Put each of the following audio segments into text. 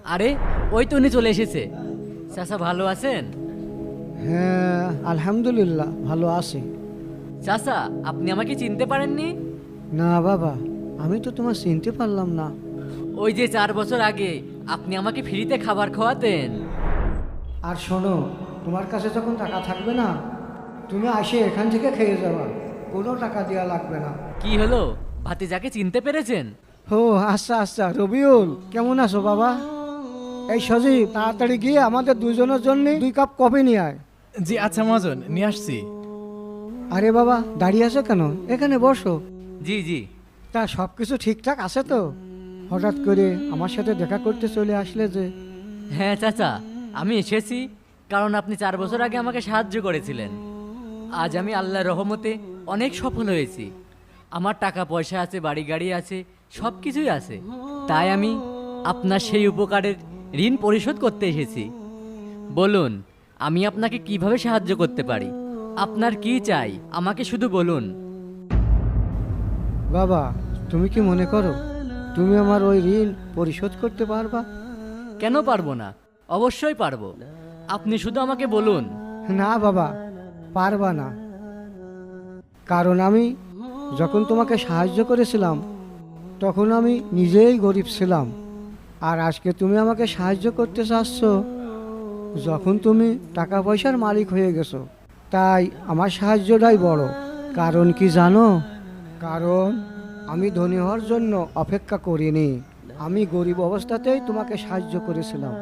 আরে ওই তো উনি চলে এসেছে। চাচা ভালো আছেন? হ্যাঁ, আলহামদুলিল্লাহ ভালো আছি। চাচা, আপনি আমাকে চিনতে পারেননি? না বাবা, আমি তো তোমার চিনতে পারলাম না। ওই যে 4 বছর আগে আপনি আমাকে ফ্রিতে খাবার খাওয়াতেন। আর শোনো, তোমার কাছে যখন টাকা থাকবে না, তুমি আসে এখান থেকে খেয়ে যাবা, কোনো টাকা দেওয়া লাগবে না। কি হলো, ভাতিজাকে চিনতে পেরেছেন? ও আচ্ছা আচ্ছা, রবিউল কেমন আছো বাবা? এই সজীব, তাড়াতাড়ি গিয়ে আমাদের দুজনের জন্য 2 কাপ কফি নিয়ে আয়। জি আচ্ছা মহাজন, নিয়ে আসছি। আরে বাবা, দাঁড়িয়ে আছো কেন? এখানে বসো। জি জি। তা সব কিছু ঠিকঠাক আছে তো? হঠাৎ করে আমার সাথে দেখা করতে চলে আসলে যে? হ্যাঁ চাচা, আমি এসেছি কারণ আপনি 4 বছর আগে আমাকে সাহায্য করেছিলেন। আজ আমি আল্লাহর রহমতে অনেক সফল হয়েছি। আমার টাকা পয়সা আছে, বাড়ি গাড়ি আছে, সব কিছুই আছে। তাই আমি আপনার সেই উপকারের ঋণ পরিশোধ করতে এসেছি। বলুন, আমি আপনাকে কিভাবে সাহায্য করতে পারি? আপনার কি চাই আমাকে শুধু বলুন। বাবা, তুমি কি মনে করো তুমি আমার ওই ঋণ পরিশোধ করতে পারবা? কেন পারবো না? অবশ্যই পারবো। আপনি শুধু আমাকে বলুন। না বাবা, পারবা না। কারণ আমি যখন তোমাকে সাহায্য করেছিলাম তখন আমি নিজেই গরিব ছিলাম। আর আজকে তুমি আমাকে সাহায্য করতে চাচ্ছ যখন তুমি টাকা পয়সার মালিক হয়ে গেছো। তাই আমার সাহায্যটাই বড়। কারণ কি জানো? কারণ আমি ধনী হওয়ার জন্য অপেক্ষা করিনি, আমি গরিব অবস্থাতেই তোমাকে সাহায্য করেছিলাম।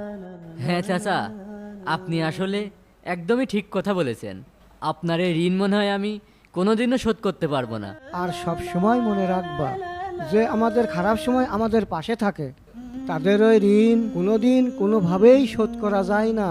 হ্যাঁ চাচা, আপনি আসলে একদমই ঠিক কথা বলেছেন। আপনার এই ঋণ মনে হয় আমি কোনোদিনও শোধ করতে পারবো না। আর সব সময় মনে রাখবা, যে আমাদের খারাপ সময় আমাদের পাশে থাকে তাদের ওই ঋণ কোনোদিন কোনোভাবেই শোধ করা যায় না।